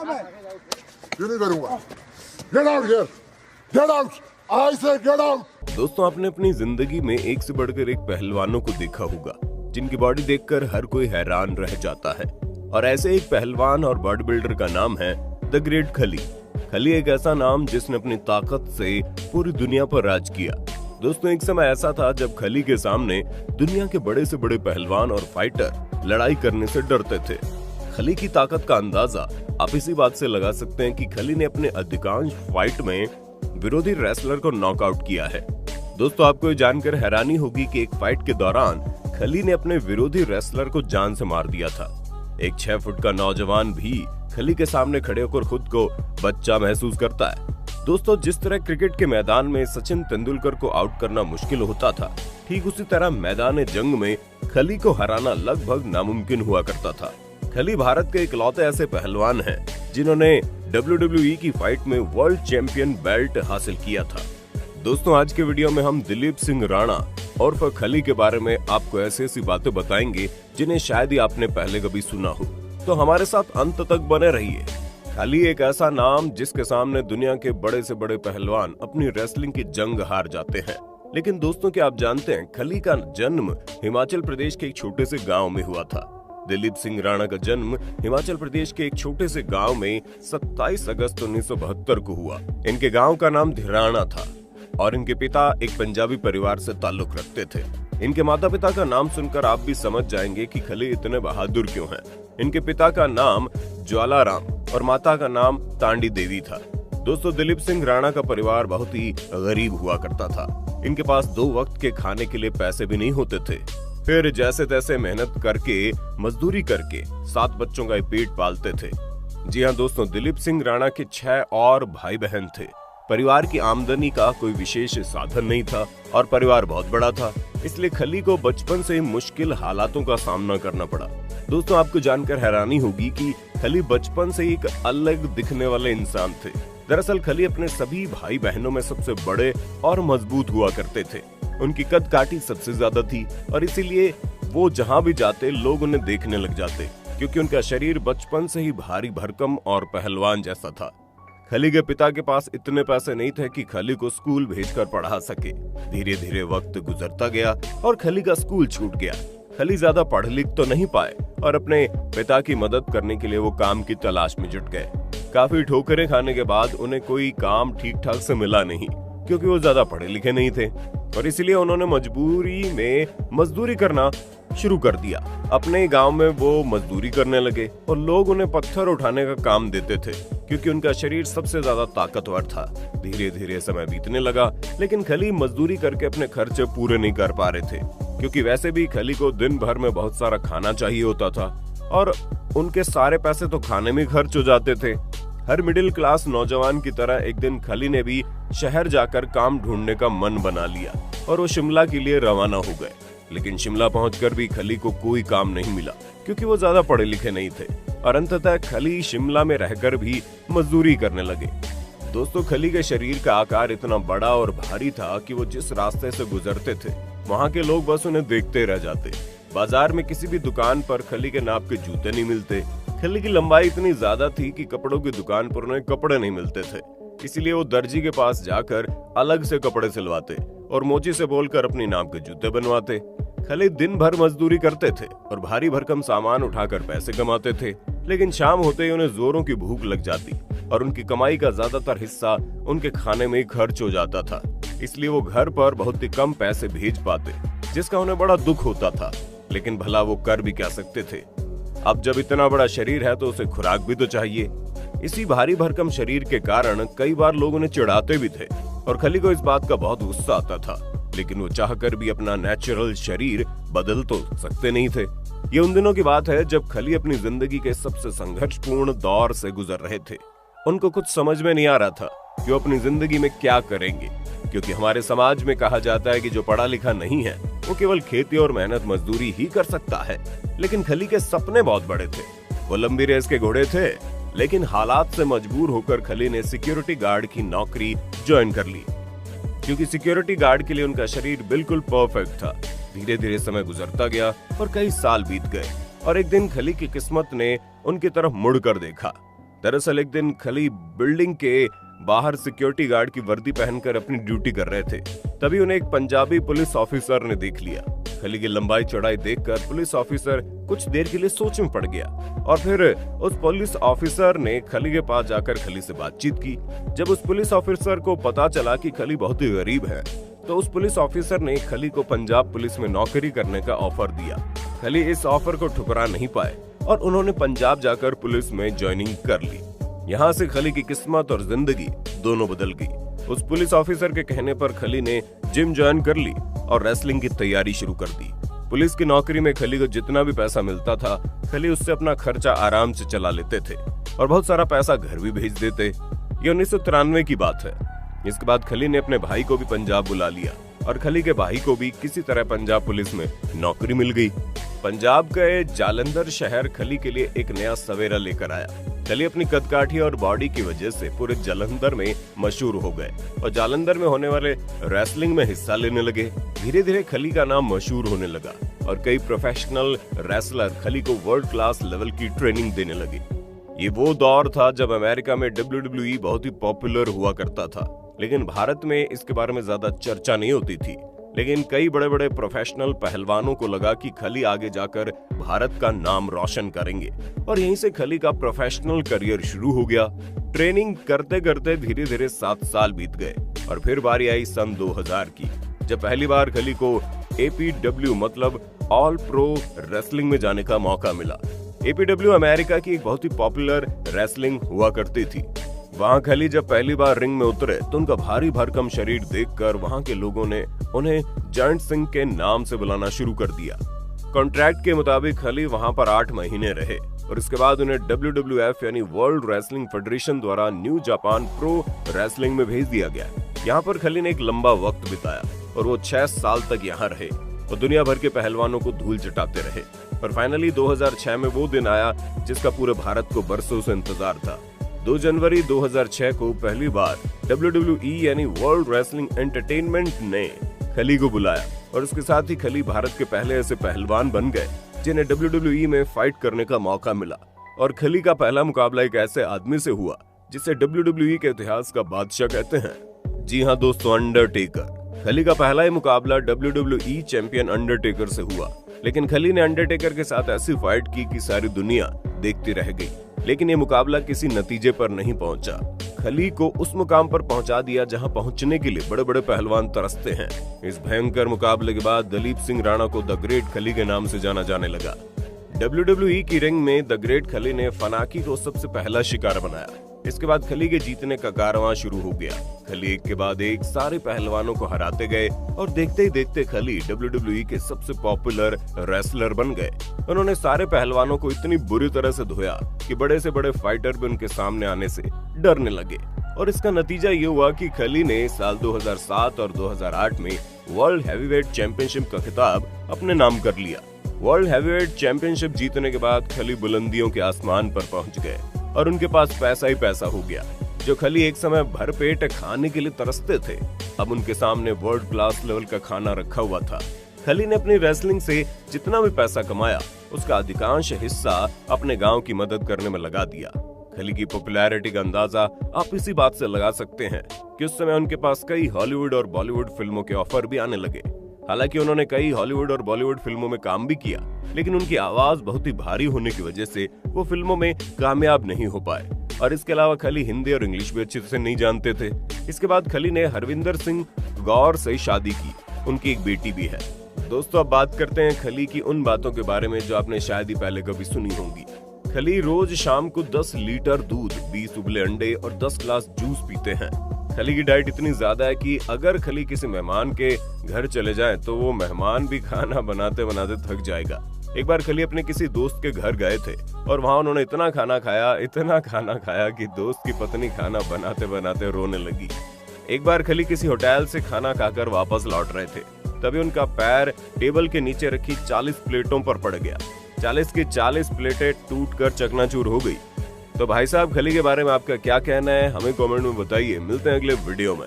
ये नहीं करूंगा। Get out here, get out, I say get out. दोस्तों, आपने अपनी जिंदगी में एक से बढ़कर एक पहलवानों को देखा होगा जिनकी बॉडी देखकर हर कोई हैरान रह जाता है। और ऐसे एक पहलवान और बॉडी बिल्डर का नाम है द ग्रेट खली। खली एक ऐसा नाम जिसने अपनी ताकत से पूरी दुनिया पर राज किया। दोस्तों, एक समय ऐसा था जब खली के सामने दुनिया के बड़े से बड़े पहलवान और फाइटर लड़ाई करने से डरते थे। खली की ताकत का अंदाजा आप इसी बात से लगा सकते हैं कि खली ने अपने अधिकांश फाइट में विरोधी रेसलर को नॉकआउट किया है। दोस्तों, आपको ये जानकर हैरानी होगी कि एक फाइट के दौरान खली ने अपने विरोधी रेसलर को जान से मार दिया था। एक 6 फुट का नौजवान भी खली के सामने खड़े होकर खुद को बच्चा महसूस करता है। दोस्तों, जिस तरह क्रिकेट के मैदान में सचिन तेंदुलकर को आउट करना मुश्किल होता था, ठीक उसी तरह मैदान जंग में खली को हराना लगभग नामुमकिन हुआ करता था। खली भारत के इकलौते ऐसे पहलवान हैं जिन्होंने WWE की फाइट में वर्ल्ड चैंपियन बेल्ट हासिल किया था। दोस्तों, आज के वीडियो में हम दिलीप सिंह राणा उर्फ खली के बारे में आपको ऐसी बातें बताएंगे जिन्हें शायद ही आपने पहले कभी सुना हो। तो हमारे साथ अंत तक बने रहिए। खली एक ऐसा नाम जिसके सामने दुनिया के बड़े से बड़े पहलवान अपनी रेसलिंग की जंग हार जाते हैं। लेकिन दोस्तों, क्या आप जानते हैं खली का जन्म हिमाचल प्रदेश के एक छोटे से गांव में हुआ था। दिलीप सिंह राणा का जन्म हिमाचल प्रदेश के एक छोटे से गांव में 27 अगस्त 1972 को हुआ। इनके गांव का नाम धिराना था और इनके पिता एक पंजाबी परिवार से ताल्लुक रखते थे। इनके माता पिता का नाम सुनकर आप भी समझ जाएंगे कि खली इतने बहादुर क्यों हैं। इनके पिता का नाम ज्वालाराम और माता का नाम तांडी देवी था। दोस्तों, दिलीप सिंह राणा का परिवार बहुत ही गरीब हुआ करता था। इनके पास 2 वक्त के खाने के लिए पैसे भी नहीं होते थे। फिर जैसे तैसे मेहनत करके मजदूरी करके 7 बच्चों का पेट पालते थे। जी हाँ दोस्तों, दिलीप सिंह राणा के 6 और भाई बहन थे। परिवार की आमदनी का कोई विशेष साधन नहीं था और परिवार बहुत बड़ा था, इसलिए खली को बचपन से ही मुश्किल हालातों का सामना करना पड़ा। दोस्तों, आपको जानकर हैरानी होगी कि खली बचपन से एक अलग दिखने वाले इंसान थे। दरअसल खली अपने सभी भाई बहनों में सबसे बड़े और मजबूत हुआ करते थे। उनकी कद काठी सबसे ज्यादा थी और इसीलिए वो जहां भी जाते लोग उन्हें देखने लग जाते, क्योंकि उनका शरीर बचपन से ही भारी भरकम और पहलवान जैसा था। खली के पिता के पास इतने पैसे नहीं थे कि खली को स्कूल भेजकर पढ़ा सके। धीरे धीरे वक्त गुजरता गया और खली का स्कूल छूट गया। खली ज्यादा पढ़ लिख तो नहीं पाए और अपने पिता की मदद करने के लिए वो काम की तलाश में जुट गए। काफी ठोकरें खाने के बाद उन्हें कोई काम ठीक ठाक से मिला नहीं, क्योंकि वो ज्यादा पढ़े लिखे नहीं थे और इसलिए उन्होंने मजबूरी में मजदूरी करना शुरू कर दिया। अपने गांव में वो मजदूरी करने लगे और लोग उन्हें पत्थर उठाने का काम देते थे, क्योंकि उनका शरीर सबसे ज्यादा ताकतवर था। धीरे धीरे समय बीतने लगा, लेकिन खली मजदूरी करके अपने खर्चे पूरे नहीं कर पा रहे थे, क्योंकि वैसे भी खली को दिन भर में बहुत सारा खाना चाहिए होता था और उनके सारे पैसे तो खाने में खर्च हो जाते थे। हर मिडिल क्लास नौजवान की तरह एक दिन खली ने भी शहर जाकर काम ढूंढने का मन बना लिया और वो शिमला के लिए रवाना हो गए। लेकिन शिमला पहुंचकर भी खली को कोई काम नहीं मिला, क्योंकि वो ज्यादा पढ़े लिखे नहीं थे और अंततः खली शिमला में रहकर भी मजदूरी करने लगे। दोस्तों, खली के शरीर का आकार इतना बड़ा और भारी था कि वो जिस रास्ते से गुजरते थे वहाँ के लोग बस उन्हें देखते रह जाते। बाजार में किसी भी दुकान पर खली के नाप के जूते नहीं मिलते। खली की लंबाई इतनी ज्यादा थी कि कपड़ों की दुकान पर उन्हें कपड़े नहीं मिलते थे, इसीलिए वो दर्जी के पास जाकर अलग से कपड़े सिलवाते और मोची से बोलकर अपनी नाप के जूते बनवाते। खली दिन भर मजदूरी करते थे और भारी भरकम सामान उठाकर पैसे कमाते थे, लेकिन शाम होते ही उन्हें जोरों की भूख लग जाती और उनकी कमाई का ज्यादातर हिस्सा उनके खाने में ही खर्च हो जाता था। इसलिए वो घर पर बहुत ही कम पैसे भेज पाते, जिसका उन्हें बड़ा दुख होता था। लेकिन भला वो कर भी क्या सकते थे। अब जब इतना बड़ा शरीर है तो उसे खुराक भी तो चाहिए। इसी भारी भरकम शरीर के कारण कई बार लोग उन्हें चिढ़ाते भी थे और खली को इस बात का बहुत गुस्सा आता था, लेकिन वो चाहकर भी अपना नेचुरल शरीर बदल तो सकते नहीं थे। ये उन दिनों की बात है जब खली अपनी जिंदगी के सबसे संघर्षपूर्ण दौर से गुजर रहे थे। उनको कुछ समझ में नहीं आ रहा था कि वो अपनी जिंदगी में क्या करेंगे, क्योंकि हमारे समाज में कहा जाता है कि जो पढ़ा लिखा नहीं है वो केवल खेती और मेहनत मजदूरी ही कर सकता है। लेकिन खली के सपने बहुत बड़े थे। वो लंबी रेस के घोड़े थे, लेकिन हालात से मजबूर होकर खली ने सिक्योरिटी गार्ड की नौकरी ज्वाइन कर ली, क्योंकि सिक्योरिटी गार्ड के लिए उनका शरीर बिल्कुल परफेक्ट था। धीरे धीरे समय गुजरता गया और कई साल बीत गए और एक दिन खली की किस्मत ने उनकी तरफ मुड़कर देखा दरअसल एक दिन खली बिल्डिंग के बाहर सिक्योरिटी गार्ड की वर्दी पहनकर अपनी ड्यूटी कर रहे थे। तभी उन्हें एक पंजाबी पुलिस ऑफिसर ने देख लिया। खली की लंबाई चौड़ाई देखकर पुलिस ऑफिसर कुछ देर के लिए सोच में पड़ गया और फिर उस पुलिस ऑफिसर ने खली के पास जाकर खली से बातचीत की। जब उस पुलिस ऑफिसर को पता चला कि खली बहुत ही गरीब है, तो उस पुलिस ऑफिसर ने खली को पंजाब पुलिस में नौकरी करने का ऑफर दिया। खली इस ऑफर को ठुकरा नहीं पाए और उन्होंने पंजाब जाकर पुलिस में ज्वाइनिंग कर ली। यहाँ से खली की किस्मत और जिंदगी दोनों बदल गई। उस पुलिस ऑफिसर के कहने पर खली ने जिम ज्वाइन कर ली और रेसलिंग की तैयारी शुरू कर दी। पुलिस की नौकरी में खली को जितना भी पैसा मिलता था, खली उससे अपना खर्चा आराम से चला लेते थे और बहुत सारा पैसा घर भी भेज देते। ये 1993 की बात है। इसके बाद खली ने अपने भाई को भी पंजाब बुला लिया और खली के भाई को भी किसी तरह पंजाब पुलिस में नौकरी मिल गई। पंजाब के जालंधर शहर खली के लिए एक नया सवेरा लेकर आया। खली अपनी कदकाठी और बॉडी की वजह से पूरे जालंधर में मशहूर हो गए और जालंधर में होने वाले रेसलिंग में हिस्सा लेने लगे। धीरे धीरे खली का नाम मशहूर होने लगा और कई प्रोफेशनल रेसलर खली को वर्ल्ड क्लास लेवल की ट्रेनिंग देने लगे। ये वो दौर था जब अमेरिका में WWE बहुत ही पॉपुलर हुआ करता था, लेकिन भारत में इसके बारे में ज्यादा चर्चा नहीं होती थी। लेकिन कई बड़े बड़े प्रोफेशनल पहलवानों को लगा कि खली आगे जाकर भारत का नाम रोशन करेंगे और यहीं से खली का प्रोफेशनल करियर शुरू हो गया। ट्रेनिंग करते करते धीरे धीरे 7 साल बीत गए और फिर बारी आई सन 2000 की, जब पहली बार खली को APW मतलब ऑल प्रो रेसलिंग में जाने का मौका मिला। APW अमेरिका की एक बहुत ही पॉपुलर रेसलिंग हुआ करती थी। वहां खली जब पहली बार रिंग में उतरे तो उनका भारी भरकम शरीर देखकर वहां के लोगों ने उन्हें जायंट सिंह के नाम से बुलाना शुरू कर दिया। कॉन्ट्रैक्ट के मुताबिक खली वहां पर 8 महीने रहे और इसके बाद उन्हें WWF यानी वर्ल्ड रेसलिंग फेडरेशन द्वारा न्यू जापान प्रो रेसलिंग में भेज दिया गया। यहाँ पर खली ने एक लंबा वक्त बिताया और वो 6 साल तक यहाँ रहे और दुनिया भर के पहलवानों को धूल चटाते रहे। पर फाइनली 2006 में वो दिन आया जिसका पूरे भारत को बरसों से इंतजार था। 2 जनवरी 2006 को पहली बार WWE यानी वर्ल्ड रेसलिंग एंटरटेनमेंट ने खली को बुलाया और उसके साथ ही खली भारत के पहले ऐसे पहलवान बन गए जिन्हें WWE में फाइट करने का मौका मिला। और खली का पहला मुकाबला एक ऐसे आदमी से हुआ जिसे WWE के इतिहास का बादशाह कहते हैं। जी हाँ दोस्तों, अंडरटेकर। खली का पहला ही मुकाबला WWE चैंपियन अंडरटेकर से हुआ, लेकिन खली ने अंडरटेकर के साथ ऐसी फाइट की कि सारी दुनिया देखती रह गई। लेकिन ये मुकाबला किसी नतीजे पर नहीं पहुंचा। खली को उस मुकाम पर पहुंचा दिया जहां पहुंचने के लिए बड़े बड़े पहलवान तरसते हैं। इस भयंकर मुकाबले के बाद दलीप सिंह राणा को द ग्रेट खली के नाम से जाना जाने लगा। WWE की रिंग में द ग्रेट खली ने फनाकी को सबसे पहला शिकार बनाया। इसके बाद खली के जीतने का कारवां शुरू हो गया। खली एक के बाद एक सारे पहलवानों को हराते गए और देखते ही देखते खली WWE के सबसे पॉपुलर रेसलर बन गए। उन्होंने सारे पहलवानों को इतनी बुरी तरह से धोया कि बड़े से बड़े फाइटर भी उनके सामने आने से डरने लगे और इसका नतीजा ये हुआ कि खली ने साल 2007 और 2008 में वर्ल्ड हैवीवेट चैंपियनशिप का खिताब अपने नाम कर लिया। वर्ल्ड हैवीवेट चैंपियनशिप जीतने के बाद खली बुलंदियों के आसमान पर पहुंच गए और उनके पास पैसा ही पैसा हो गया। जो खली एक समय भरपेट खाने के लिए तरसते थे, अब उनके सामने वर्ल्ड क्लास लेवल का खाना रखा हुआ था। खली ने अपनी रेसलिंग से जितना भी पैसा कमाया उसका अधिकांश हिस्सा अपने गांव की मदद करने में लगा दिया। खली की पॉपुलैरिटी का अंदाजा आप इसी बात से लगा सकते हैं कि उस समय उनके पास कई हॉलीवुड और बॉलीवुड फिल्मों के ऑफर भी आने लगे। हालांकि उन्होंने कई हॉलीवुड और बॉलीवुड फिल्मों में काम भी किया, लेकिन उनकी आवाज बहुत ही भारी होने की वजह से वो फिल्मों में कामयाब नहीं हो पाए। और इसके अलावा खली हिंदी और इंग्लिश भी अच्छे से नहीं जानते थे। इसके बाद खली ने हरविंदर सिंह गौर से शादी की, उनकी एक बेटी भी है। दोस्तों, अब बात करते हैं खली की उन बातों के बारे में जो आपने शायद ही पहले कभी सुनी होंगी। खली रोज शाम को 10 लीटर दूध, 20 उबले अंडे और 10 ग्लास जूस पीते हैं। खली की डाइट इतनी ज्यादा है कि अगर खली किसी मेहमान के घर चले जाएं तो वो मेहमान भी खाना बनाते बनाते थक जाएगा। एक बार खली अपने किसी दोस्त के घर गए थे और वहां उन्होंने इतना खाना खाया कि दोस्त की पत्नी खाना बनाते बनाते रोने लगी। एक बार खली किसी होटल से खाना खाकर वापस लौट रहे थे, तभी उनका पैर टेबल के नीचे रखी 40 प्लेटों पर पड़ गया। 40 की 40 प्लेटें टूटकर चकनाचूर हो गई। तो भाई साहब, खली के बारे में आपका क्या कहना है, हमें कमेंट में बताइए। मिलते हैं अगले वीडियो में।